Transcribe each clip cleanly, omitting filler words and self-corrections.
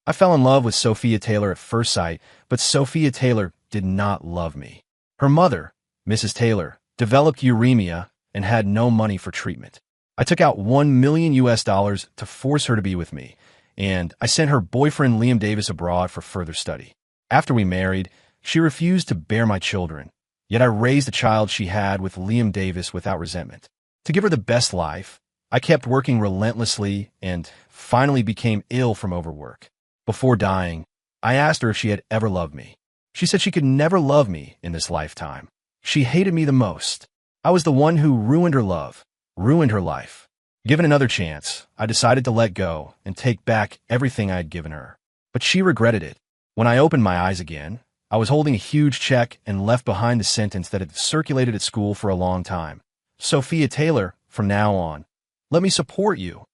I fell in love with Sophia Taylor at first sight, but Sophia Taylor did not love me. Her mother, Mrs. Taylor, developed uremia and had no money for treatment. I took out $1 million to force her to be with me, and I sent her boyfriend Liam Davis abroad for further study. After we married, she refused to bear my children, yet I raised the child she had with Liam Davis without resentment. To give her the best life, I kept working relentlessly and finally became ill from overwork. Before dying, I asked her if she had ever loved me. She said she could never love me in this lifetime. She hated me the most. I was the one who ruined her love, ruined her life. Given another chance, I decided to let go and take back everything I had given her. But she regretted it. When I opened my eyes again, I was holding a huge check and left behind the sentence that had circulated at school for a long time. Sophia Taylor, from now on, let me support you.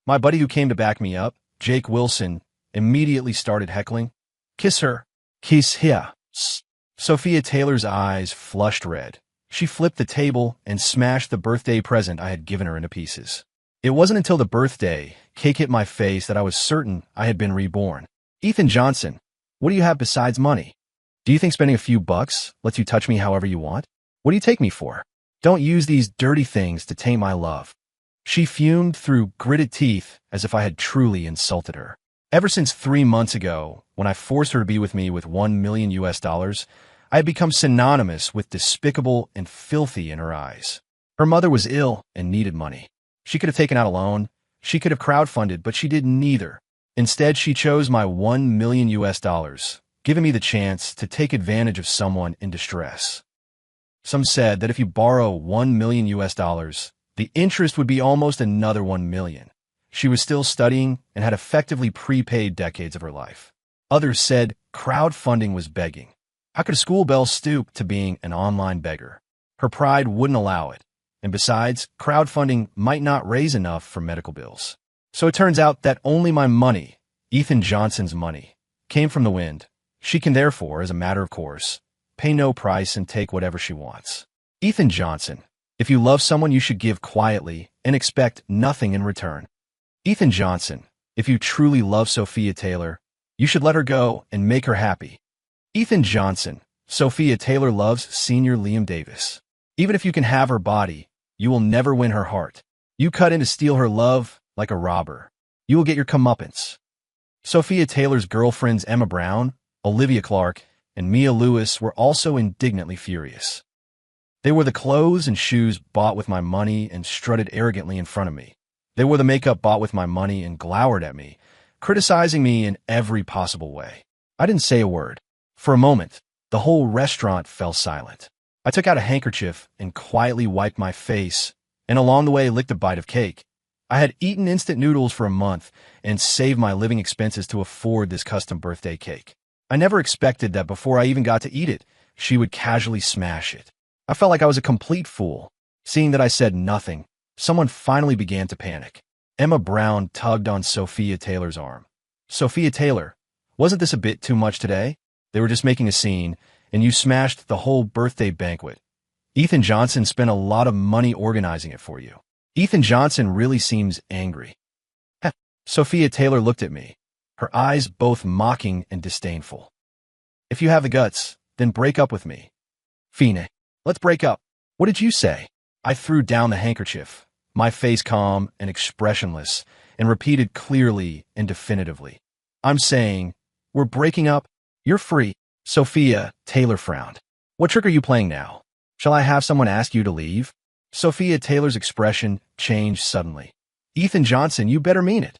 My buddy who came to back me up, Jake Wilson, immediately started heckling. Kiss her. Kiss her. Sophia Taylor's eyes flushed red. She flipped the table and smashed the birthday present I had given her into pieces. It wasn't until the birthday cake hit my face that I was certain I had been reborn. Ethan Johnson, what do you have besides money? Do you think spending a few bucks lets you touch me however you want? What do you take me for? Don't use these dirty things to taint my love. She fumed through gritted teeth as if I had truly insulted her. Ever since 3 months ago, when I forced her to be with me with $1 million, I had become synonymous with despicable and filthy in her eyes. Her mother was ill and needed money. She could have taken out a loan. She could have crowdfunded, but she did neither. Instead, she chose my $1 million, giving me the chance to take advantage of someone in distress. Some said that if you borrow $1 million, the interest would be almost another $1 million. She was still studying and had effectively prepaid decades of her life. Others said crowdfunding was begging. How could a school belle stoop to being an online beggar? Her pride wouldn't allow it. And besides, crowdfunding might not raise enough for medical bills. So it turns out that only my money, Ethan Johnson's money, came from the wind. She can therefore, as a matter of course, pay no price and take whatever she wants. Ethan Johnson, if you love someone, you should give quietly and expect nothing in return. Ethan Johnson, if you truly love Sophia Taylor, you should let her go and make her happy. Ethan Johnson, Sophia Taylor loves Senior Liam Davis. Even if you can have her body, you will never win her heart. You cut in to steal her love like a robber. You will get your comeuppance. Sophia Taylor's girlfriends Emma Brown, Olivia Clark, and Mia Lewis were also indignantly furious. They wore the clothes and shoes bought with my money and strutted arrogantly in front of me. They wore the makeup bought with my money and glowered at me, criticizing me in every possible way. I didn't say a word. For a moment, the whole restaurant fell silent. I took out a handkerchief and quietly wiped my face, and along the way licked a bite of cake. I had eaten instant noodles for a month and saved my living expenses to afford this custom birthday cake. I never expected that before I even got to eat it, she would casually smash it. I felt like I was a complete fool. Seeing that I said nothing, someone finally began to panic. Emma Brown tugged on Sophia Taylor's arm. Sophia Taylor, wasn't this a bit too much today? They were just making a scene, and you smashed the whole birthday banquet. Ethan Johnson spent a lot of money organizing it for you. Ethan Johnson really seems angry. Heh. Sophia Taylor looked at me, her eyes both mocking and disdainful. If you have the guts, then break up with me. Fine, let's break up. What did you say? I threw down the handkerchief, my face calm and expressionless, and repeated clearly and definitively. I'm saying, we're breaking up. You're free. Sophia Taylor frowned. What trick are you playing now? Shall I have someone ask you to leave? Sophia Taylor's expression changed suddenly. Ethan Johnson, you better mean it.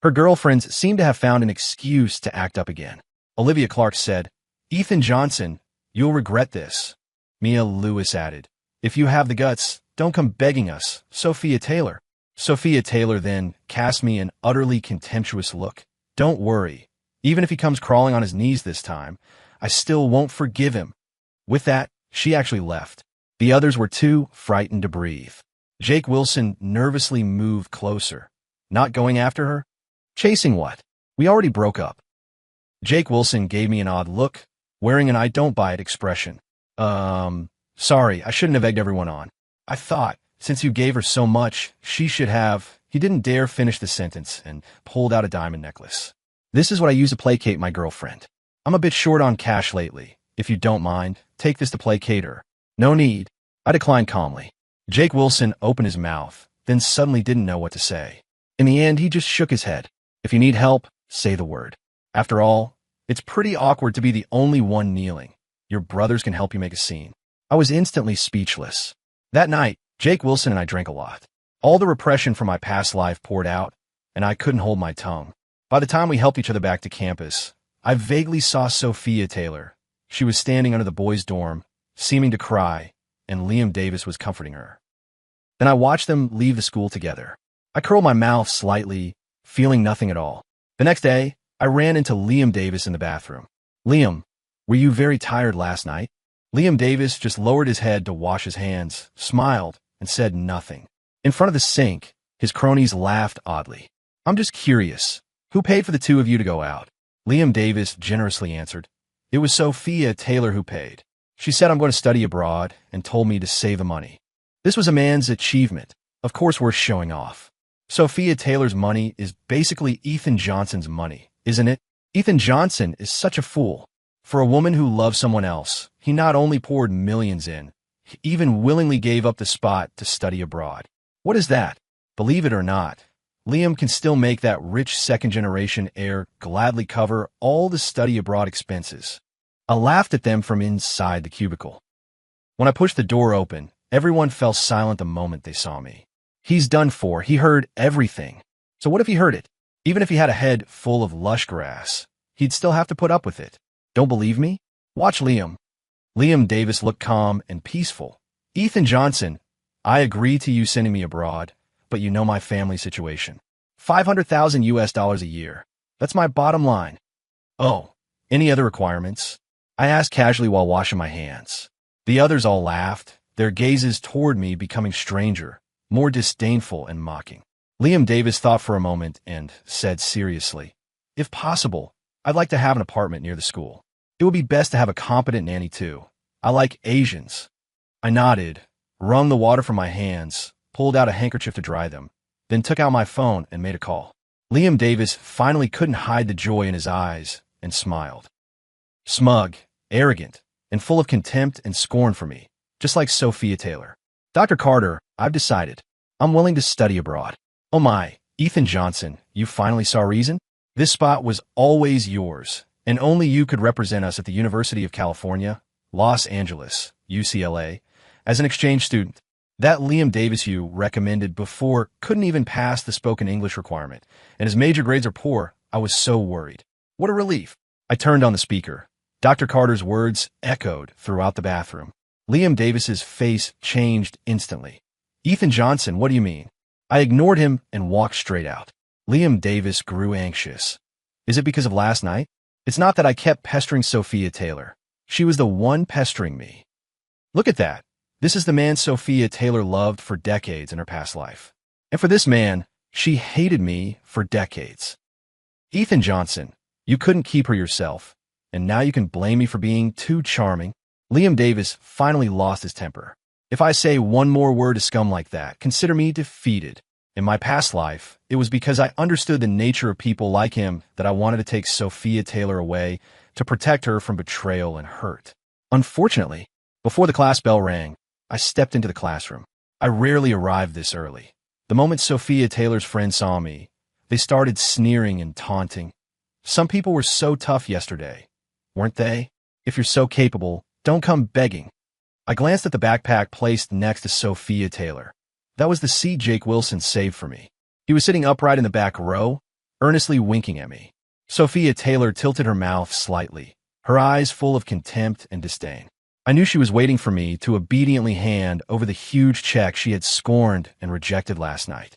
Her girlfriends seemed to have found an excuse to act up again. Olivia Clark said, Ethan Johnson, you'll regret this. Mia Lewis added, if you have the guts, don't come begging us, Sophia Taylor. Sophia Taylor then cast me an utterly contemptuous look. Don't worry. Even if he comes crawling on his knees this time, I still won't forgive him. With that, she actually left. The others were too frightened to breathe. Jake Wilson nervously moved closer. Not going after her? Chasing what? We already broke up. Jake Wilson gave me an odd look, wearing an I don't buy it expression. Sorry, I shouldn't have egged everyone on. I thought, since you gave her so much, she should have... He didn't dare finish the sentence and pulled out a diamond necklace. This is what I use to placate my girlfriend. I'm a bit short on cash lately. If you don't mind, take this to placate her. No need. I declined calmly. Jake Wilson opened his mouth, then suddenly didn't know what to say. In the end, he just shook his head. If you need help, say the word. After all, it's pretty awkward to be the only one kneeling. Your brothers can help you make a scene. I was instantly speechless. That night, Jake Wilson and I drank a lot. All the repression from my past life poured out, and I couldn't hold my tongue. By the time we helped each other back to campus, I vaguely saw Sophia Taylor. She was standing under the boys' dorm, seeming to cry, and Liam Davis was comforting her. Then I watched them leave the school together. I curled my mouth slightly, feeling nothing at all. The next day, I ran into Liam Davis in the bathroom. Liam, were you very tired last night? Liam Davis just lowered his head to wash his hands, smiled, and said nothing. In front of the sink, his cronies laughed oddly. I'm just curious. Who paid for the two of you to go out? Liam Davis generously answered. It was Sophia Taylor who paid. She said I'm going to study abroad and told me to save the money. This was a man's achievement, of course worth showing off. Sophia Taylor's money is basically Ethan Johnson's money, isn't it? Ethan Johnson is such a fool. For a woman who loves someone else, he not only poured millions in, he even willingly gave up the spot to study abroad. What is that? Believe it or not, Liam can still make that rich second-generation heir gladly cover all the study abroad expenses. I laughed at them from inside the cubicle. When I pushed the door open, everyone fell silent the moment they saw me. He's done for. He heard everything. So what if he heard it? Even if he had a head full of lush grass, he'd still have to put up with it. Don't believe me? Watch Liam. Liam Davis looked calm and peaceful. Ethan Johnson, I agree to you sending me abroad, but you know my family situation. $500,000 a year. That's my bottom line. Oh, any other requirements? I asked casually while washing my hands. The others all laughed, their gazes toward me becoming stranger, more disdainful and mocking. Liam Davis thought for a moment and said seriously, if possible, I'd like to have an apartment near the school. It would be best to have a competent nanny too. I like Asians. I nodded, wrung the water from my hands, pulled out a handkerchief to dry them, then took out my phone and made a call. Liam Davis finally couldn't hide the joy in his eyes and smiled. Smug, arrogant, and full of contempt and scorn for me, just like Sophia Taylor. Dr. Carter, I've decided. I'm willing to study abroad. Oh my, Ethan Johnson, you finally saw reason? This spot was always yours, and only you could represent us at the University of California, Los Angeles, UCLA, as an exchange student. That Liam Davis you recommended before couldn't even pass the spoken English requirement, and his major grades are poor. I was so worried. What a relief. I turned on the speaker. Dr. Carter's words echoed throughout the bathroom. Liam Davis's face changed instantly. Ethan Johnson, what do you mean? I ignored him and walked straight out. Liam Davis grew anxious. Is it because of last night? It's not that I kept pestering Sophia Taylor. She was the one pestering me. Look at that. This is the man Sophia Taylor loved for decades in her past life. And for this man, she hated me for decades. Ethan Johnson, you couldn't keep her yourself, and now you can blame me for being too charming. Liam Davis finally lost his temper. If I say one more word to scum like that, consider me defeated. In my past life, it was because I understood the nature of people like him that I wanted to take Sophia Taylor away to protect her from betrayal and hurt. Unfortunately, before the class bell rang, I stepped into the classroom. I rarely arrived this early. The moment Sophia Taylor's friends saw me, they started sneering and taunting. Some people were so tough yesterday, weren't they? If you're so capable, don't come begging. I glanced at the backpack placed next to Sophia Taylor. That was the seat Jake Wilson saved for me. He was sitting upright in the back row, earnestly winking at me. Sophia Taylor tilted her mouth slightly, her eyes full of contempt and disdain. I knew she was waiting for me to obediently hand over the huge check she had scorned and rejected last night.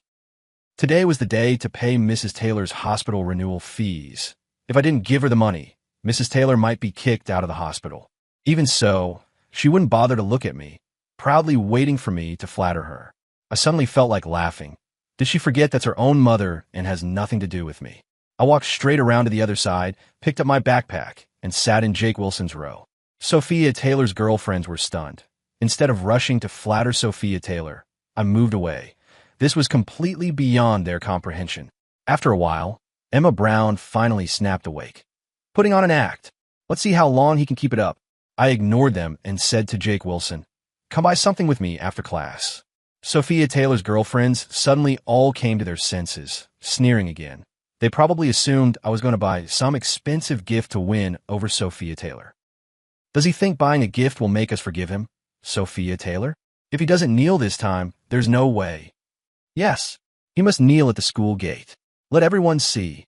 Today was the day to pay Mrs. Taylor's hospital renewal fees. If I didn't give her the money, Mrs. Taylor might be kicked out of the hospital. Even so, she wouldn't bother to look at me, proudly waiting for me to flatter her. I suddenly felt like laughing. Did she forget that's her own mother and has nothing to do with me? I walked straight around to the other side, picked up my backpack, and sat in Jake Wilson's row. Sophia Taylor's girlfriends were stunned. Instead of rushing to flatter Sophia Taylor, I moved away. This was completely beyond their comprehension. After a while, Emma Brown finally snapped awake. Putting on an act. Let's see how long he can keep it up. I ignored them and said to Jake Wilson, come buy something with me after class. Sophia Taylor's girlfriends suddenly all came to their senses, sneering again. They probably assumed I was going to buy some expensive gift to win over Sophia Taylor. Does he think buying a gift will make us forgive him? Sophia Taylor? If he doesn't kneel this time, there's no way. Yes, he must kneel at the school gate. Let everyone see.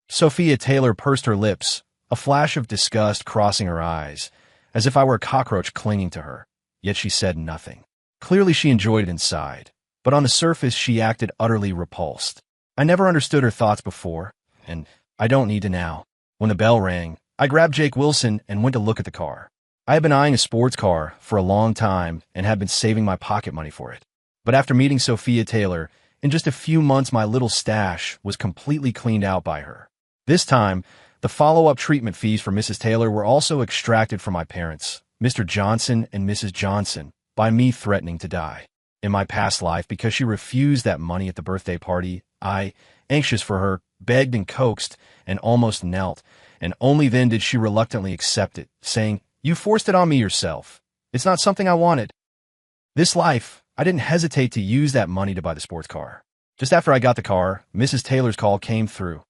Sophia Taylor pursed her lips, a flash of disgust crossing her eyes, as if I were a cockroach clinging to her. Yet she said nothing. Clearly she enjoyed it inside, but on the surface she acted utterly repulsed. I never understood her thoughts before, and I don't need to now. When the bell rang, I grabbed Jake Wilson and went to look at the car. I had been eyeing a sports car for a long time and had been saving my pocket money for it. But after meeting Sophia Taylor, in just a few months my little stash was completely cleaned out by her. This time, the follow-up treatment fees for Mrs. Taylor were also extracted from my parents, Mr. Johnson and Mrs. Johnson, by me threatening to die. In my past life, because she refused that money at the birthday party, I, anxious for her, begged and coaxed and almost knelt, and only then did she reluctantly accept it, saying, "You forced it on me yourself. It's not something I wanted." This life, I didn't hesitate to use that money to buy the sports car. Just after I got the car, Mrs. Taylor's call came through.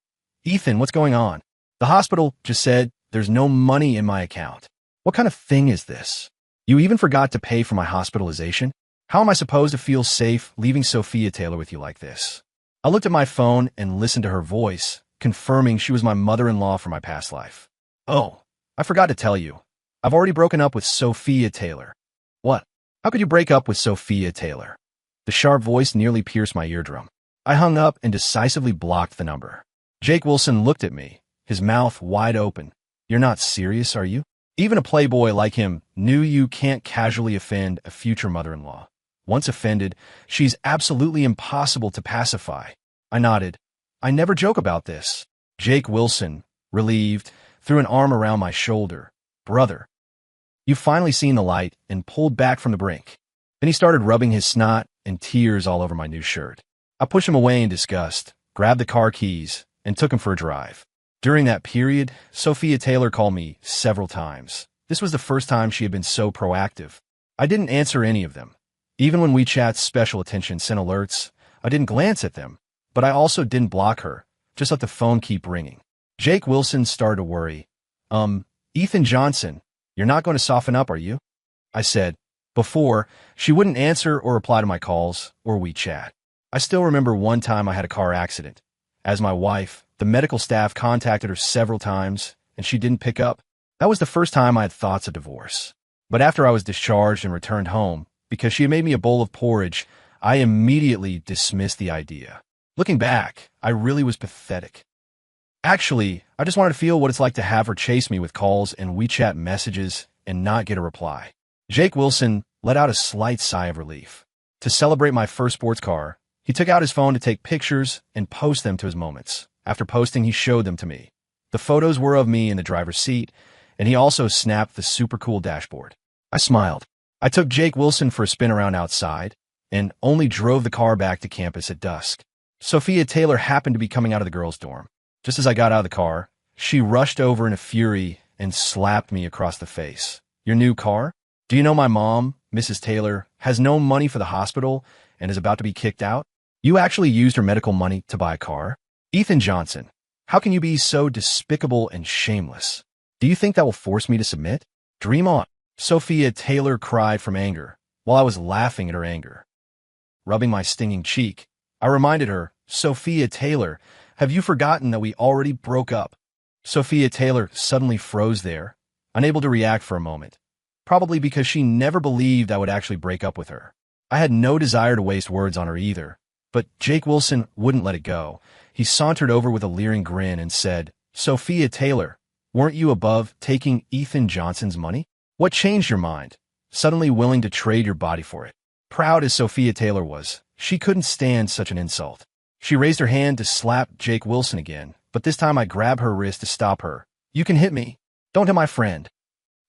"Ethan, what's going on? The hospital just said there's no money in my account." What kind of thing is this? You even forgot to pay for my hospitalization? How am I supposed to feel safe leaving Sophia Taylor with you like this? I looked at my phone and listened to her voice, confirming she was my mother-in-law from my past life. "Oh, I forgot to tell you. I've already broken up with Sophia Taylor." "What? How could you break up with Sophia Taylor?" The sharp voice nearly pierced my eardrum. I hung up and decisively blocked the number. Jake Wilson looked at me, his mouth wide open. "You're not serious, are you? Even a playboy like him knew you can't casually offend a future mother-in-law. Once offended, she's absolutely impossible to pacify." I nodded. "I never joke about this." Jake Wilson, relieved, threw an arm around my shoulder. "Brother, you've finally seen the light," and pulled back from the brink. Then he started rubbing his snot and tears all over my new shirt. I pushed him away in disgust, grabbed the car keys, and took him for a drive. During that period, Sophia Taylor called me several times. This was the first time she had been so proactive. I didn't answer any of them. Even when WeChat's special attention sent alerts, I didn't glance at them, but I also didn't block her, just let the phone keep ringing. Jake Wilson started to worry. Ethan Johnson, you're not going to soften up, are you?" I said. Before, she wouldn't answer or reply to my calls or WeChat. I still remember one time I had a car accident. As my wife, the medical staff contacted her several times, and she didn't pick up. That was the first time I had thoughts of divorce. But after I was discharged and returned home, because she had made me a bowl of porridge, I immediately dismissed the idea. Looking back, I really was pathetic. Actually, I just wanted to feel what it's like to have her chase me with calls and WeChat messages and not get a reply. Jake Wilson let out a slight sigh of relief. To celebrate my first sports car, he took out his phone to take pictures and post them to his moments. After posting, he showed them to me. The photos were of me in the driver's seat, and he also snapped the super cool dashboard. I smiled. I took Jake Wilson for a spin around outside, and only drove the car back to campus at dusk. Sophia Taylor happened to be coming out of the girls' dorm. Just as I got out of the car, she rushed over in a fury and slapped me across the face. "Your new car? Do you know my mom, Mrs. Taylor, has no money for the hospital and is about to be kicked out? You actually used her medical money to buy a car? Ethan Johnson, how can you be so despicable and shameless? Do you think that will force me to submit? Dream on." Sophia Taylor cried from anger, while I was laughing at her anger. Rubbing my stinging cheek, I reminded her, "Sophia Taylor, have you forgotten that we already broke up?" Sophia Taylor suddenly froze there, unable to react for a moment, probably because she never believed I would actually break up with her. I had no desire to waste words on her either, but Jake Wilson wouldn't let it go. He sauntered over with a leering grin and said, "Sophia Taylor, weren't you above taking Ethan Johnson's money? What changed your mind, suddenly willing to trade your body for it?" Proud as Sophia Taylor was, she couldn't stand such an insult. She raised her hand to slap Jake Wilson again, but this time I grabbed her wrist to stop her. "You can hit me. Don't hit my friend."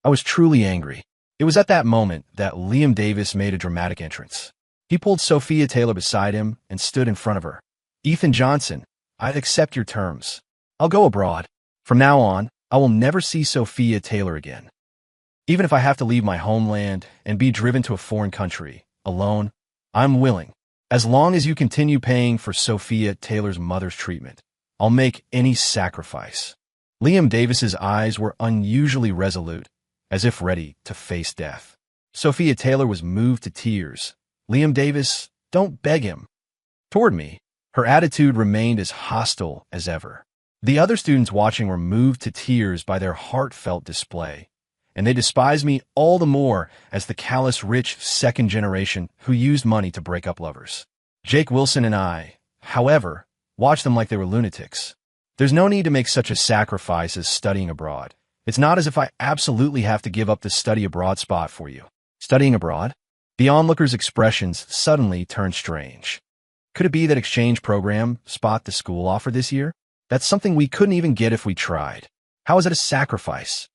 I was truly angry. It was at that moment that Liam Davis made a dramatic entrance. He pulled Sophia Taylor beside him and stood in front of her. "Ethan Johnson, I'd accept your terms. I'll go abroad. From now on, I will never see Sophia Taylor again. Even if I have to leave my homeland and be driven to a foreign country, alone, I'm willing. As long as you continue paying for Sophia Taylor's mother's treatment, I'll make any sacrifice. Liam Davis's eyes were unusually resolute, as if ready to face death. Sophia Taylor was moved to tears. Liam Davis, don't beg him. Toward me, her attitude remained as hostile as ever. The other students watching were moved to tears by their heartfelt display, and they despised me all the more as the callous, rich second generation who used money to break up lovers. Jake Wilson and I, however, watched them like they were lunatics. There's no need to make such a sacrifice as studying abroad. It's not as if I absolutely have to give up the study abroad spot for you. Studying abroad? The onlooker's expressions suddenly turned strange. Could it be that exchange program spot the school offered this year? That's something we couldn't even get if we tried. How is it a sacrifice?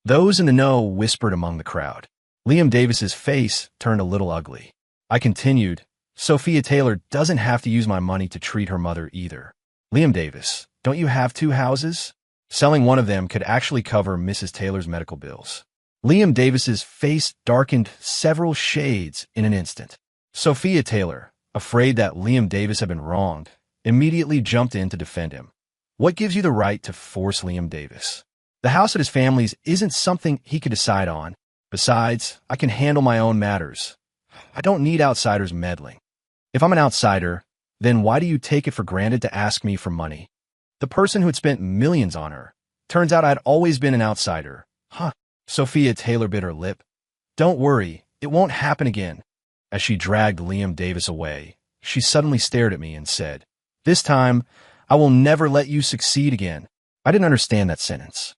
Those in the know whispered among the crowd. Liam Davis's face turned a little ugly. I continued, Sophia Taylor doesn't have to use my money to treat her mother either. Liam Davis, don't you have 2 houses? Selling one of them could actually cover Mrs. Taylor's medical bills. Liam Davis's face darkened several shades in an instant. Sophia Taylor, afraid that Liam Davis had been wronged, immediately jumped in to defend him. What gives you the right to force Liam Davis? The house at his family's isn't something he could decide on. Besides, I can handle my own matters. I don't need outsiders meddling. If I'm an outsider, then why do you take it for granted to ask me for money? The person who had spent millions on her. Turns out I'd always been an outsider. Huh. Sophia Taylor bit her lip. Don't worry, it won't happen again. As she dragged Liam Davis away, she suddenly stared at me and said, This time, I will never let you succeed again. I didn't understand that sentence.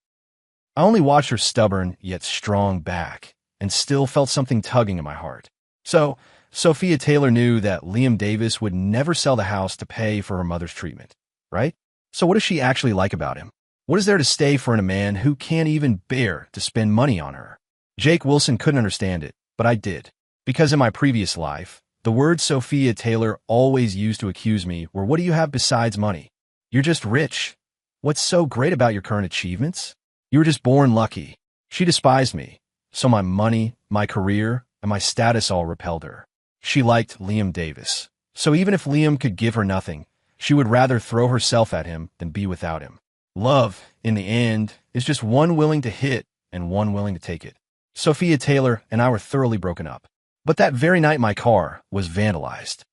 I only watched her stubborn yet strong back and still felt something tugging at my heart. So, Sophia Taylor knew that Liam Davis would never sell the house to pay for her mother's treatment, right? So what does she actually like about him? What is there to stay for in a man who can't even bear to spend money on her? Jake Wilson couldn't understand it, but I did. Because in my previous life, the words Sophia Taylor always used to accuse me were, what do you have besides money? You're just rich. What's so great about your current achievements? You were just born lucky. She despised me, so my money, my career, and my status all repelled her. She liked Liam Davis, so even if Liam could give her nothing, she would rather throw herself at him than be without him. Love, in the end, is just one willing to hit and one willing to take it. Sophia Taylor and I were thoroughly broken up. But that very night my car was vandalized.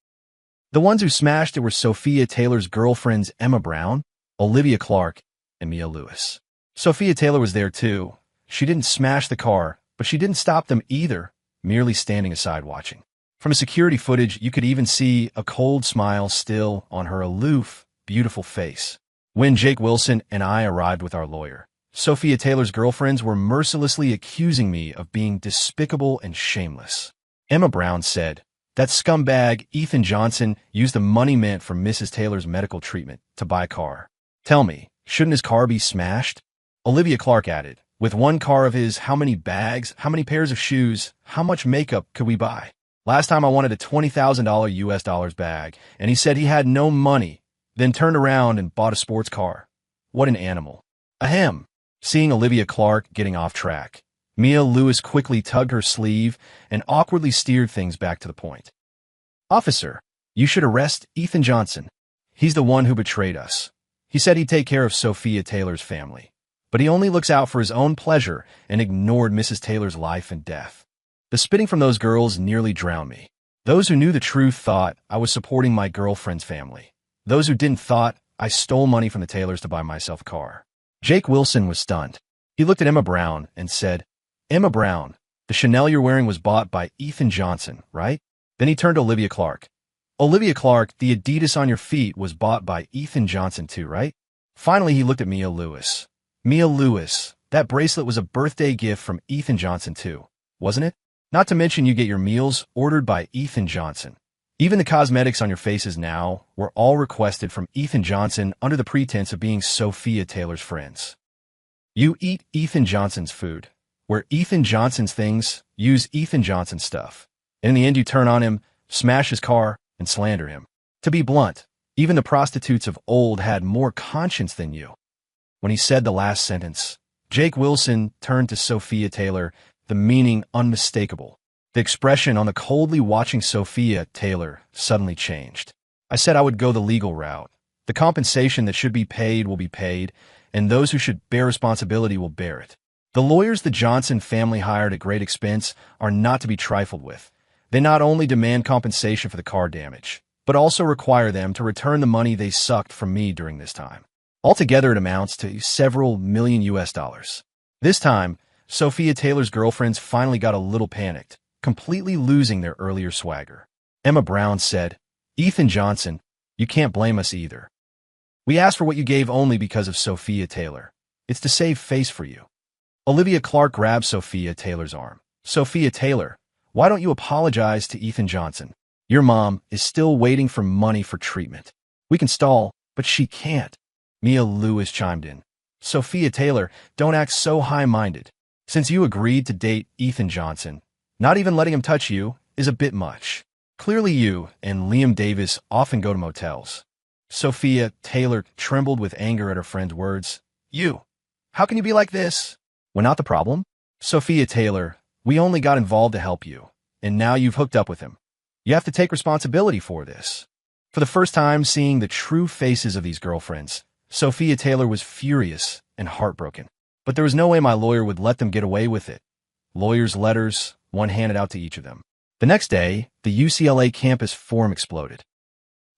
The ones who smashed it were Sophia Taylor's girlfriends Emma Brown, Olivia Clark, and Mia Lewis. Sophia Taylor was there too. She didn't smash the car, but she didn't stop them either, merely standing aside watching. From security footage, you could even see a cold smile still on her aloof, beautiful face. When Jake Wilson and I arrived with our lawyer, Sophia Taylor's girlfriends were mercilessly accusing me of being despicable and shameless. Emma Brown said, that scumbag Ethan Johnson used the money meant for Mrs. Taylor's medical treatment to buy a car. Tell me, shouldn't his car be smashed? Olivia Clark added, with one car of his, how many bags, how many pairs of shoes, how much makeup could we buy? Last time I wanted a $20,000 US dollars bag, and he said he had no money, then turned around and bought a sports car. What an animal. Ahem. Seeing Olivia Clark getting off track, Mia Lewis quickly tugged her sleeve and awkwardly steered things back to the point. Officer, you should arrest Ethan Johnson. He's the one who betrayed us. He said he'd take care of Sophia Taylor's family, but he only looks out for his own pleasure and ignored Mrs. Taylor's life and death. The spitting from those girls nearly drowned me. Those who knew the truth thought I was supporting my girlfriend's family. Those who didn't thought I stole money from the Taylors to buy myself a car. Jake Wilson was stunned. He looked at Emma Brown and said, Emma Brown, the Chanel you're wearing was bought by Ethan Johnson, right? Then he turned to Olivia Clark. Olivia Clark, the Adidas on your feet was bought by Ethan Johnson too, right? Finally, he looked at Mia Lewis. Mia Lewis, that bracelet was a birthday gift from Ethan Johnson too, wasn't it? Not to mention you get your meals ordered by Ethan Johnson. Even the cosmetics on your faces now were all requested from Ethan Johnson under the pretense of being Sophia Taylor's friends. You eat Ethan Johnson's food. Wear Ethan Johnson's things, use Ethan Johnson stuff. And in the end, you turn on him, smash his car, and slander him. To be blunt, Even the prostitutes of old had more conscience than you. When he said the last sentence, Jake Wilson turned to Sophia Taylor, the meaning unmistakable. The expression on the coldly watching Sophia Taylor suddenly changed. I said I would go the legal route. The compensation that should be paid will be paid, and those who should bear responsibility will bear it. The lawyers the Johnson family hired at great expense are not to be trifled with. They not only demand compensation for the car damage, but also require them to return the money they sucked from me during this time. Altogether, it amounts to several million US dollars. This time, Sophia Taylor's girlfriends finally got a little panicked, completely losing their earlier swagger. Emma Brown said, "Ethan Johnson, you can't blame us either. We asked for what you gave only because of Sophia Taylor. It's to save face for you." Olivia Clark grabbed Sophia Taylor's arm. "Sophia Taylor, why don't you apologize to Ethan Johnson? Your mom is still waiting for money for treatment. We can stall, but she can't." Mia Lewis chimed in. "Sophia Taylor, don't act so high-minded. Since you agreed to date Ethan Johnson, not even letting him touch you is a bit much. Clearly you and Liam Davis often go to motels." Sophia Taylor trembled with anger at her friend's words. "You? How can you be like this? We're not the problem." "Sophia Taylor, we only got involved to help you, and now you've hooked up with him. You have to take responsibility for this." For the first time seeing the true faces of these girlfriends, Sophia Taylor was furious and heartbroken. But there was no way my lawyer would let them get away with it. Lawyers' letters, one handed out to each of them. The next day, the UCLA campus forum exploded.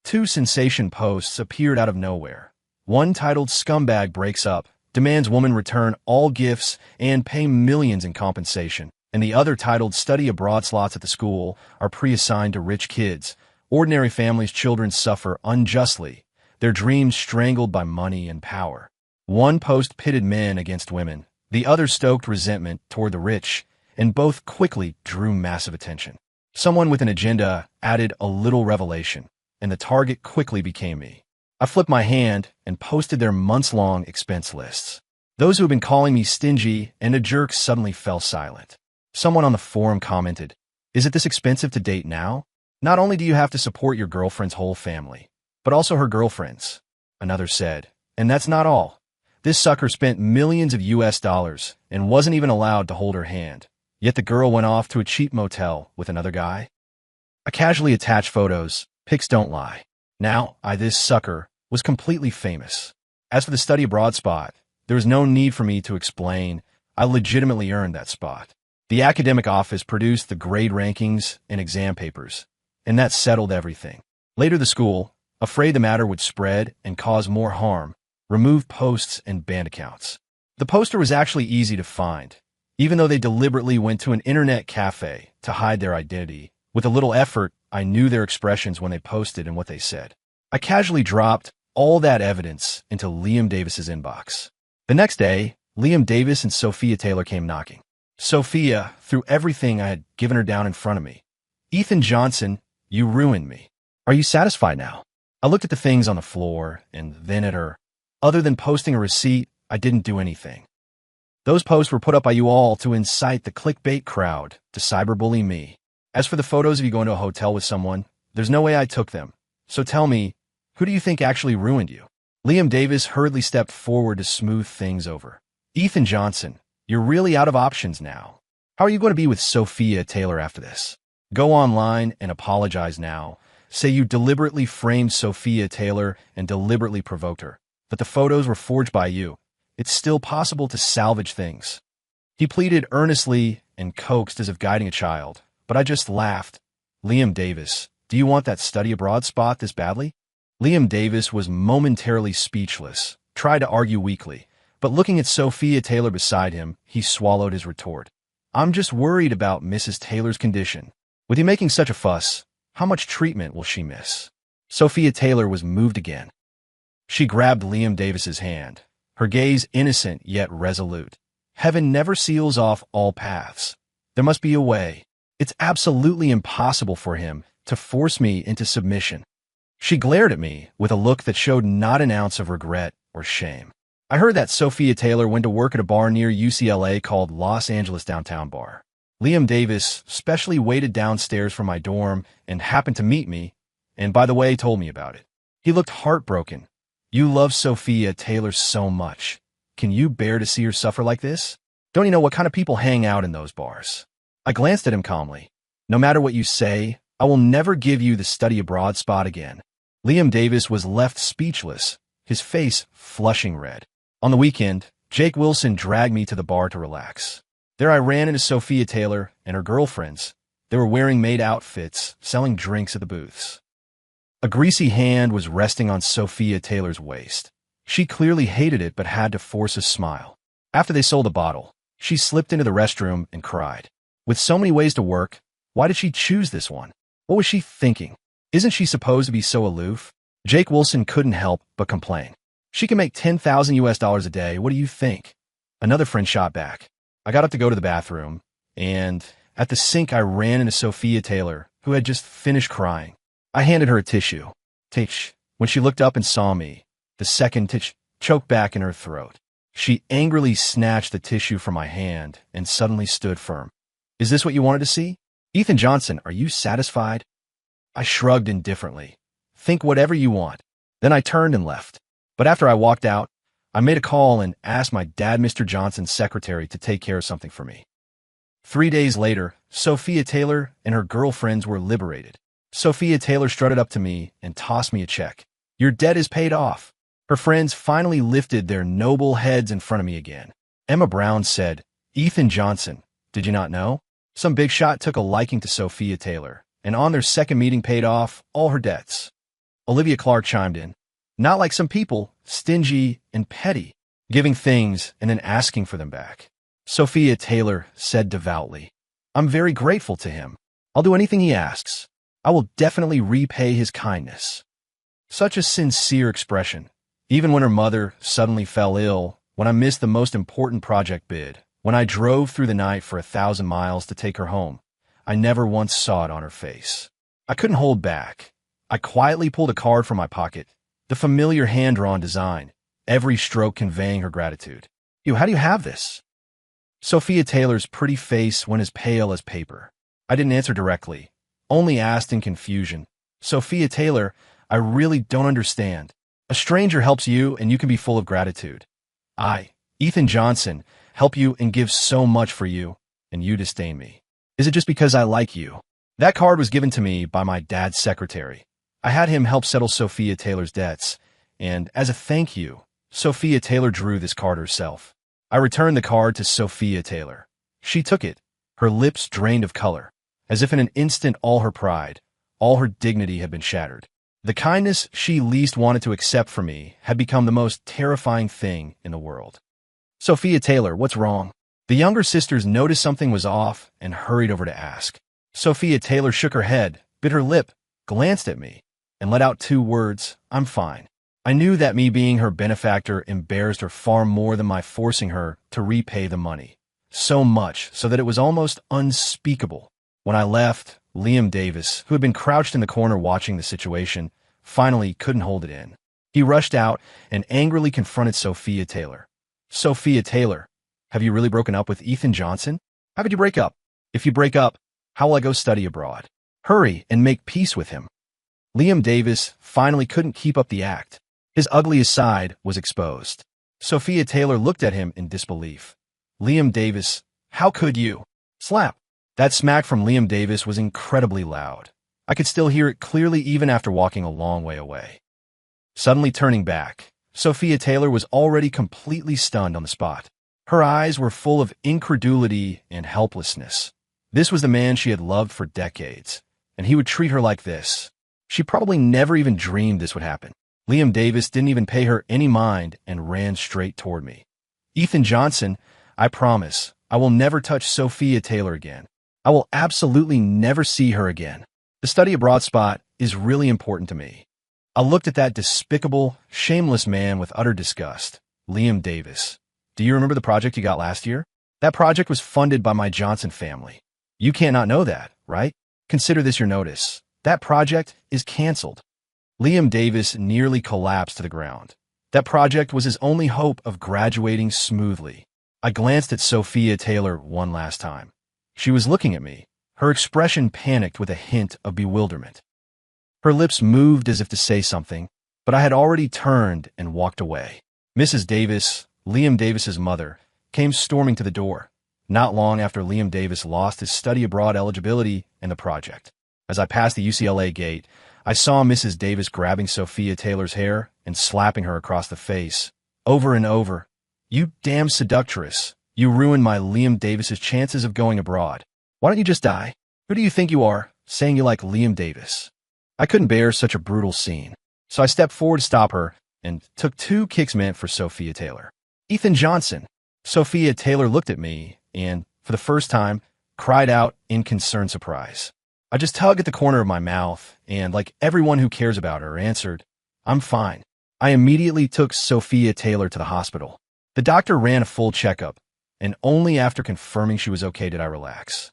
Two sensation posts appeared out of nowhere. One titled "Scumbag Breaks Up, Demands Woman Return All Gifts and Pay Millions in Compensation," and the other titled "Study Abroad Slots at the School Are Pre-Assigned to Rich Kids. Ordinary families' children suffer unjustly, their dreams strangled by money and power." One post pitted men against women, the other stoked resentment toward the rich, and both quickly drew massive attention. Someone with an agenda added a little revelation, and the target quickly became me. I flipped my hand and posted their months-long expense lists. Those who had been calling me stingy and a jerk suddenly fell silent. Someone on the forum commented, "Is it this expensive to date now? Not only do you have to support your girlfriend's whole family, but also her girlfriend's." Another said, "And that's not all. This sucker spent millions of US dollars and wasn't even allowed to hold her hand. Yet the girl went off to a cheap motel with another guy." I casually attached photos. Pics don't lie. Now, this sucker, was completely famous. As for the study abroad spot, there was no need for me to explain. I legitimately earned that spot. The academic office produced the grade rankings and exam papers, and that settled everything. Later, the school, afraid the matter would spread and cause more harm, removed posts and banned accounts. The poster was actually easy to find, even though they deliberately went to an internet cafe to hide their identity. With a little effort, I knew their expressions when they posted and what they said. I casually dropped all that evidence into Liam Davis's inbox. The next day, Liam Davis and Sophia Taylor came knocking. Sophia threw everything I had given her down in front of me. "Ethan Johnson, you ruined me. Are you satisfied now?" I looked at the things on the floor and then at her. Other than posting a receipt, I didn't do anything. Those posts were put up by you all to incite the clickbait crowd to cyberbully me. As for the photos of you going to a hotel with someone, there's no way I took them. So tell me, who do you think actually ruined you? Liam Davis hurriedly stepped forward to smooth things over. "Ethan Johnson, you're really out of options now. How are you going to be with Sophia Taylor after this? Go online and apologize now. Say you deliberately framed Sophia Taylor and deliberately provoked her, that the photos were forged by you. It's still possible to salvage things." He pleaded earnestly and coaxed as if guiding a child, but I just laughed. "Liam Davis, do you want that study abroad spot this badly?" Liam Davis was momentarily speechless, tried to argue weakly, but looking at Sophia Taylor beside him, he swallowed his retort. "I'm just worried about Mrs. Taylor's condition. With you making such a fuss, how much treatment will she miss?" Sophia Taylor was moved again. She grabbed Liam Davis's hand, her gaze innocent yet resolute. "Heaven never seals off all paths. There must be a way. It's absolutely impossible for him to force me into submission." She glared at me with a look that showed not an ounce of regret or shame. I heard that Sophia Taylor went to work at a bar near UCLA called Los Angeles Downtown Bar. Liam Davis specially waited downstairs from my dorm and happened to meet me, and by the way, told me about it. He looked heartbroken. You love Sophia Taylor so much. Can you bear to see her suffer like this? Don't you know what kind of people hang out in those bars? I glanced at him calmly. No matter what you say, I will never give you the study abroad spot again. Liam Davis was left speechless, his face flushing red. On the weekend, Jake Wilson dragged me to the bar to relax. There I ran into Sophia Taylor and her girlfriends. They were wearing maid outfits, selling drinks at the booths. A greasy hand was resting on Sophia Taylor's waist. She clearly hated it but had to force a smile. After they sold a bottle, she slipped into the restroom and cried. With so many ways to work, why did she choose this one? What was she thinking? Isn't she supposed to be so aloof? Jake Wilson couldn't help but complain. She can make $10,000 a day. What do you think? Another friend shot back. I got up to go to the bathroom, and at the sink I ran into Sophia Taylor, who had just finished crying. I handed her a tissue. When she looked up and saw me, the second tissue choked back in her throat. She angrily snatched the tissue from my hand and suddenly stood firm. Is this what you wanted to see? Ethan Johnson, are you satisfied? I shrugged indifferently. Think whatever you want. Then I turned and left. But after I walked out, I made a call and asked my dad, Mr. Johnson's secretary, to take care of something for me. 3 days later, Sophia Taylor and her girlfriends were liberated. Sophia Taylor strutted up to me and tossed me a check. Your debt is paid off. Her friends finally lifted their noble heads in front of me again. Emma Brown said, Ethan Johnson, did you not know? Some big shot took a liking to Sophia Taylor, and on their second meeting paid off all her debts. Olivia Clark chimed in. Not like some people, stingy and petty, giving things and then asking for them back. Sophia Taylor said devoutly, I'm very grateful to him. I'll do anything he asks. I will definitely repay his kindness. Such a sincere expression. Even when her mother suddenly fell ill, when I missed the most important project bid, when I drove through the night for 1,000 miles to take her home, I never once saw it on her face. I couldn't hold back. I quietly pulled a card from my pocket, the familiar hand-drawn design, every stroke conveying her gratitude. How do you have this? Sophia Taylor's pretty face went as pale as paper. I didn't answer directly, only asked in confusion. Sophia Taylor, I really don't understand. A stranger helps you and you can be full of gratitude. I, Ethan Johnson, help you and give so much for you, and you disdain me. Is it just because I like you? That card was given to me by my dad's secretary. I had him help settle Sophia Taylor's debts, and as a thank you, Sophia Taylor drew this card herself. I returned the card to Sophia Taylor. She took it, her lips drained of color, as if in an instant all her pride, all her dignity had been shattered. The kindness she least wanted to accept from me had become the most terrifying thing in the world. Sophia Taylor, what's wrong? The younger sisters noticed something was off and hurried over to ask. Sophia Taylor shook her head, bit her lip, glanced at me, and let out 2 words, I'm fine. I knew that me being her benefactor embarrassed her far more than my forcing her to repay the money. So much so that it was almost unspeakable. When I left, Liam Davis, who had been crouched in the corner watching the situation, finally couldn't hold it in. He rushed out and angrily confronted Sophia Taylor. Sophia Taylor, have you really broken up with Ethan Johnson? How could you break up? If you break up, how will I go study abroad? Hurry and make peace with him. Liam Davis finally couldn't keep up the act. His ugliest side was exposed. Sophia Taylor looked at him in disbelief. Liam Davis, how could you? Slap. That smack from Liam Davis was incredibly loud. I could still hear it clearly even after walking a long way away. Suddenly turning back, Sophia Taylor was already completely stunned on the spot. Her eyes were full of incredulity and helplessness. This was the man she had loved for decades, and he would treat her like this. She probably never even dreamed this would happen. Liam Davis didn't even pay her any mind and ran straight toward me. Ethan Johnson, I promise, I will never touch Sophia Taylor again. I will absolutely never see her again. The study abroad spot is really important to me. I looked at that despicable, shameless man with utter disgust. Liam Davis. Do you remember the project you got last year? That project was funded by my Johnson family. You can't not know that, right? Consider this your notice. That project is canceled. Liam Davis nearly collapsed to the ground. That project was his only hope of graduating smoothly. I glanced at Sophia Taylor one last time. She was looking at me, her expression panicked with a hint of bewilderment. Her lips moved as if to say something, but I had already turned and walked away. Mrs. Davis, Liam Davis's mother, came storming to the door, not long after Liam Davis lost his study abroad eligibility in the project. As I passed the UCLA gate, I saw Mrs. Davis grabbing Sophia Taylor's hair and slapping her across the face, over and over. "You damn seductress. You ruined my Liam Davis's chances of going abroad. Why don't you just die? Who do you think you are, saying you like Liam Davis?" I couldn't bear such a brutal scene, so I stepped forward to stop her and took 2 kicks meant for Sophia Taylor. "Ethan Johnson." Sophia Taylor looked at me and, for the first time, cried out in concerned surprise. I just tugged at the corner of my mouth and, like everyone who cares about her, answered, "I'm fine." I immediately took Sophia Taylor to the hospital. The doctor ran a full checkup, and only after confirming she was okay did I relax.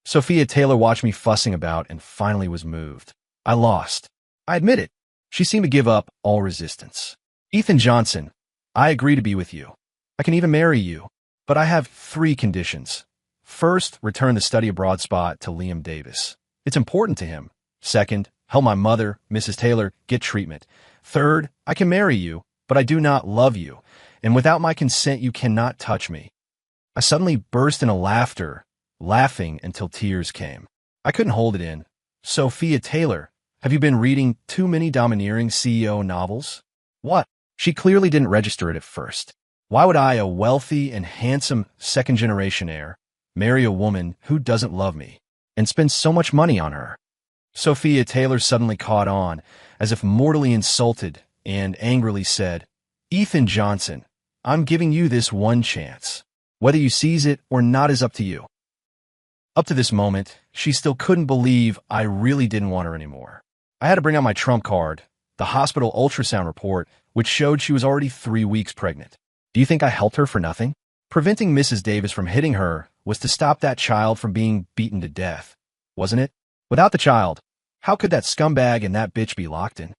Sophia Taylor watched me fussing about and finally was moved. I lost. I admit it. She seemed to give up all resistance. "Ethan Johnson, I agree to be with you. I can even marry you, but I have 3 conditions. First, return the study abroad spot to Liam Davis. It's important to him. Second, help my mother, Mrs. Taylor, get treatment. Third, I can marry you, but I do not love you, and without my consent you cannot touch me." I suddenly burst into laughter, laughing until tears came. I couldn't hold it in. "Sophia Taylor, have you been reading too many domineering CEO novels?" "What?" She clearly didn't register it at first. Why would I, a wealthy and handsome second-generation heir, marry a woman who doesn't love me and spend so much money on her? Sophia Taylor suddenly caught on, as if mortally insulted, and angrily said, "Ethan Johnson, I'm giving you this one chance. Whether you seize it or not is up to you." Up to this moment, she still couldn't believe I really didn't want her anymore. I had to bring out my trump card, the hospital ultrasound report, which showed she was already 3 weeks pregnant. Do you think I helped her for nothing? Preventing Mrs. Davis from hitting her was to stop that child from being beaten to death, wasn't it? Without the child, how could that scumbag and that bitch be locked in?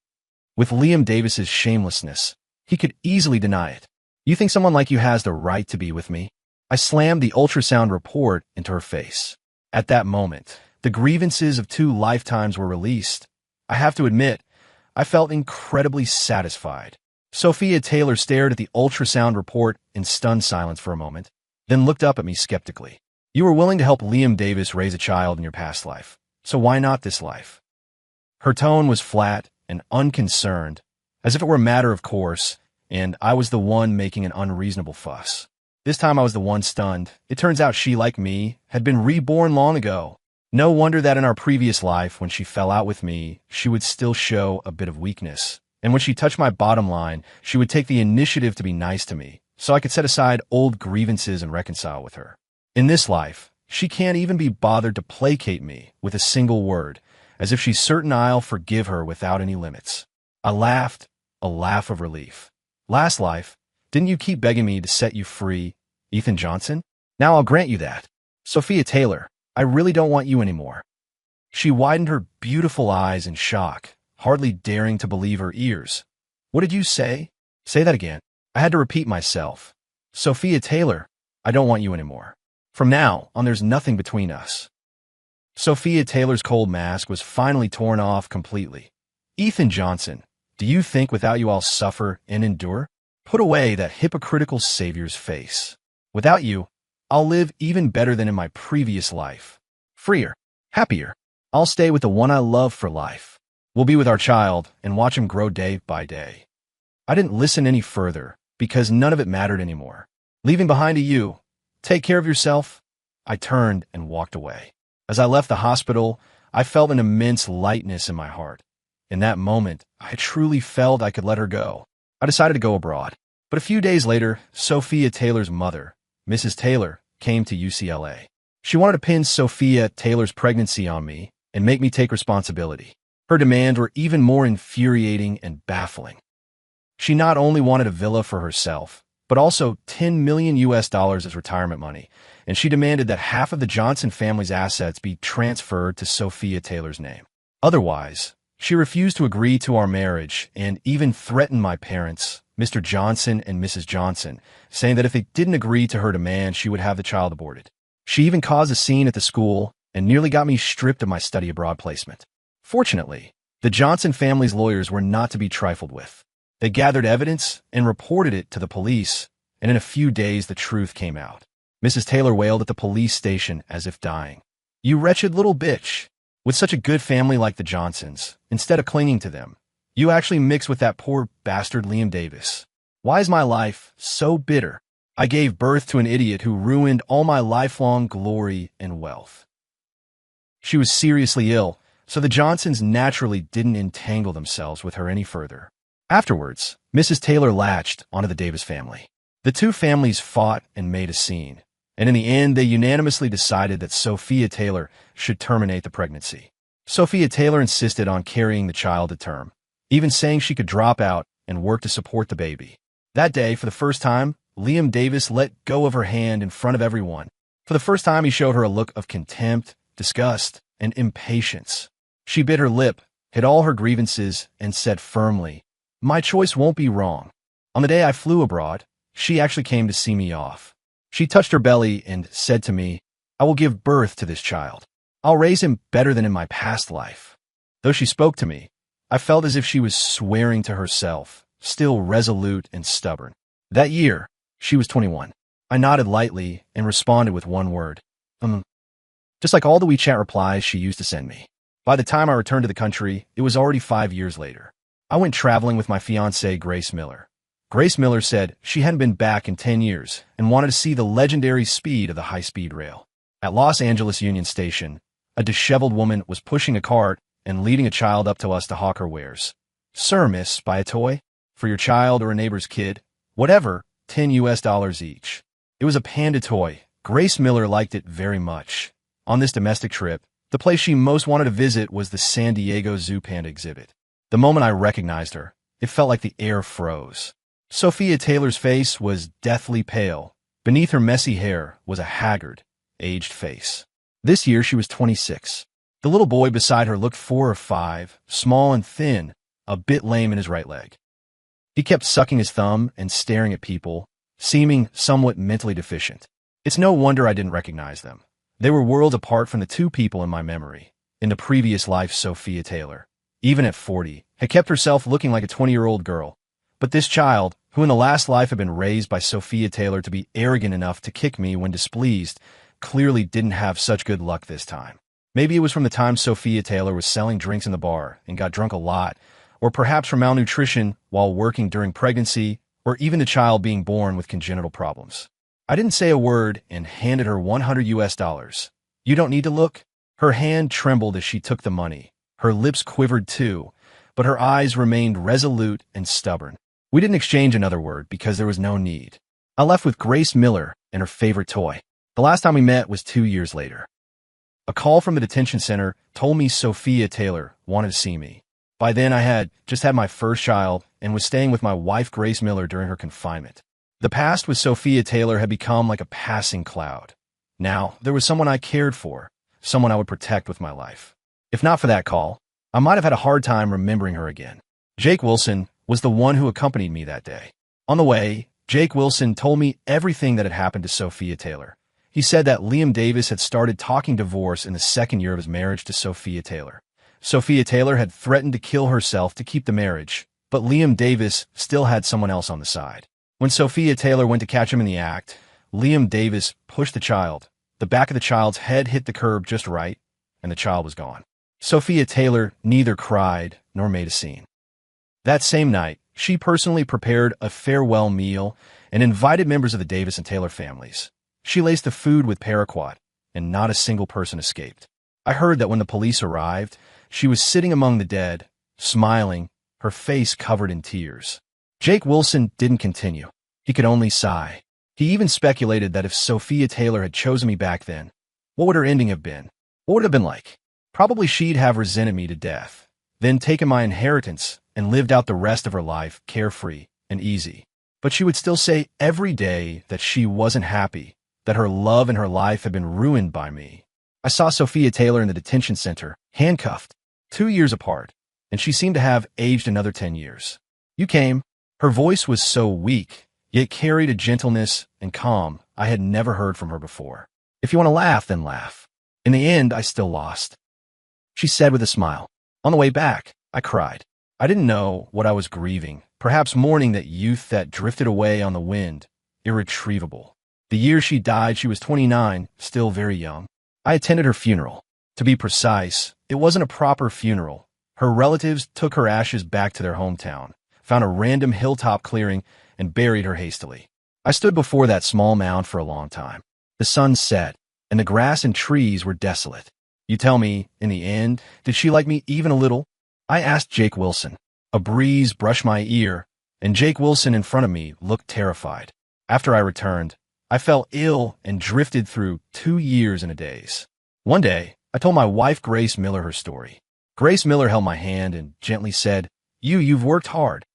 With Liam Davis's shamelessness, he could easily deny it. "You think someone like you has the right to be with me?" I slammed the ultrasound report into her face. At that moment, the grievances of 2 lifetimes were released. I have to admit, I felt incredibly satisfied. Sophia Taylor stared at the ultrasound report in stunned silence for a moment, then looked up at me skeptically. "You were willing to help Liam Davis raise a child in your past life, so why not this life?" Her tone was flat and unconcerned, as if it were a matter of course, and I was the one making an unreasonable fuss. This time I was the one stunned. It turns out she, like me, had been reborn long ago. No wonder that in our previous life, when she fell out with me, she would still show a bit of weakness. And when she touched my bottom line, she would take the initiative to be nice to me, so I could set aside old grievances and reconcile with her. In this life, she can't even be bothered to placate me with a single word, as if she's certain I'll forgive her without any limits. I laughed, a laugh of relief. "Last life, didn't you keep begging me to set you free, Ethan Johnson? Now I'll grant you that. Sophia Taylor, I really don't want you anymore." She widened her beautiful eyes in shock, hardly daring to believe her ears. "What did you say?" "Say that again." I had to repeat myself. "Sophia Taylor, I don't want you anymore. From now on, there's nothing between us." Sophia Taylor's cold mask was finally torn off completely. "Ethan Johnson, do you think without you I'll suffer and endure? Put away that hypocritical savior's face. Without you, I'll live even better than in my previous life. Freer, happier. I'll stay with the one I love for life. We'll be with our child and watch him grow day by day." I didn't listen any further because none of it mattered anymore. Leaving behind a you, "Take care of yourself," I turned and walked away. As I left the hospital, I felt an immense lightness in my heart. In that moment, I truly felt I could let her go. I decided to go abroad. But a few days later, Sophia Taylor's mother, Mrs. Taylor, came to UCLA. She wanted to pin Sophia Taylor's pregnancy on me and make me take responsibility. Her demands were even more infuriating and baffling. She not only wanted a villa for herself, but also $10 million as retirement money, and she demanded that half of the Johnson family's assets be transferred to Sophia Taylor's name. Otherwise, she refused to agree to our marriage and even threatened my parents, Mr. Johnson and Mrs. Johnson, saying that if they didn't agree to her demand, she would have the child aborted. She even caused a scene at the school and nearly got me stripped of my study abroad placement. Fortunately, The Johnson family's lawyers were not to be trifled with. They gathered evidence and reported it to the police, and in a few days the truth came out. Mrs. Taylor wailed at the police station as if dying. "You wretched little bitch. With such a good family like the Johnsons, instead of clinging to them, you actually mixed with that poor bastard Liam Davis. Why is my life so bitter? I gave birth to an idiot who ruined all my lifelong glory and wealth." She was seriously ill, so the Johnsons naturally didn't entangle themselves with her any further. Afterwards, Mrs. Taylor latched onto the Davis family. The two families fought and made a scene, and in the end they unanimously decided that Sophia Taylor should terminate the pregnancy. Sophia Taylor insisted on carrying the child to term, even saying she could drop out and work to support the baby. That day, for the first time, Liam Davis let go of her hand in front of everyone. For the first time, he showed her a look of contempt, disgust, and impatience. She bit her lip, hid all her grievances, and said firmly, "My choice won't be wrong." On the day I flew abroad, she actually came to see me off. She touched her belly and said to me, "I will give birth to this child. I'll raise him better than in my past life." Though she spoke to me, I felt as if she was swearing to herself, still resolute and stubborn. That year, she was 21. I nodded lightly and responded with one word, just like all the WeChat replies she used to send me. By the time I returned to the country, it was already 5 years later. I went traveling with my fiancée, Grace Miller. Grace Miller said she hadn't been back in 10 years and wanted to see the legendary speed of the high-speed rail. At Los Angeles Union Station, a disheveled woman was pushing a cart and leading a child up to us to hawk her wares. "Sir, miss, buy a toy? For your child or a neighbor's kid? Whatever, $10 each." It was a panda toy. Grace Miller liked it very much. On this domestic trip, the place she most wanted to visit was the San Diego Zoo Panda exhibit. The moment I recognized her, it felt like the air froze. Sophia Taylor's face was deathly pale. Beneath her messy hair was a haggard, aged face. This year she was 26. The little boy beside her looked 4 or 5, small and thin, a bit lame in his right leg. He kept sucking his thumb and staring at people, seeming somewhat mentally deficient. It's no wonder I didn't recognize them. They were worlds apart from the two people in my memory. In the previous life, Sophia Taylor, even at 40, had kept herself looking like a 20-year-old girl. But this child, who in the last life had been raised by Sophia Taylor to be arrogant enough to kick me when displeased, clearly didn't have such good luck this time. Maybe it was from the time Sophia Taylor was selling drinks in the bar and got drunk a lot, or perhaps from malnutrition while working during pregnancy, or even the child being born with congenital problems. I didn't say a word and handed her $100. "You don't need to look." Her hand trembled as she took the money. Her lips quivered too, but her eyes remained resolute and stubborn. We didn't exchange another word because there was no need. I left with Grace Miller and her favorite toy. The last time we met was 2 years later. A call from the detention center told me Sophia Taylor wanted to see me. By then I had just had my first child and was staying with my wife Grace Miller during her confinement. The past with Sophia Taylor had become like a passing cloud. Now, there was someone I cared for, someone I would protect with my life. If not for that call, I might have had a hard time remembering her again. Jake Wilson was the one who accompanied me that day. On the way, Jake Wilson told me everything that had happened to Sophia Taylor. He said that Liam Davis had started talking divorce in the second year of his marriage to Sophia Taylor. Sophia Taylor had threatened to kill herself to keep the marriage, but Liam Davis still had someone else on the side. When Sophia Taylor went to catch him in the act, Liam Davis pushed the child. The back of the child's head hit the curb just right, and the child was gone. Sophia Taylor neither cried nor made a scene. That same night, she personally prepared a farewell meal and invited members of the Davis and Taylor families. She laced the food with paraquat, and not a single person escaped. I heard that when the police arrived, she was sitting among the dead, smiling, her face covered in tears. Jake Wilson didn't continue. He could only sigh. He even speculated that if Sophia Taylor had chosen me back then, what would her ending have been? What would it have been like? Probably she'd have resented me to death, then taken my inheritance and lived out the rest of her life carefree and easy. But she would still say every day that she wasn't happy, that her love and her life had been ruined by me. I saw Sophia Taylor in the detention center, handcuffed, 2 years apart, and she seemed to have aged another 10 years. You came. Her voice was so weak, yet carried a gentleness and calm I had never heard from her before. "If you want to laugh, then laugh. In the end, I still lost." She said with a smile. On the way back, I cried. I didn't know what I was grieving, perhaps mourning that youth that drifted away on the wind, irretrievable. The year she died, she was 29, still very young. I attended her funeral. To be precise, it wasn't a proper funeral. Her relatives took her ashes back to their hometown, found a random hilltop clearing, and buried her hastily. I stood before that small mound for a long time. The sun set, and the grass and trees were desolate. You tell me, in the end, did she like me even a little? I asked Jake Wilson. A breeze brushed my ear, and Jake Wilson in front of me looked terrified. After I returned, I fell ill and drifted through 2 years in a daze. One day, I told my wife Grace Miller her story. Grace Miller held my hand and gently said, You've worked hard.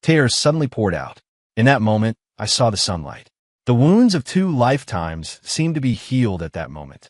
Tears suddenly poured out. In that moment, I saw the sunlight. The wounds of 2 lifetimes seemed to be healed at that moment.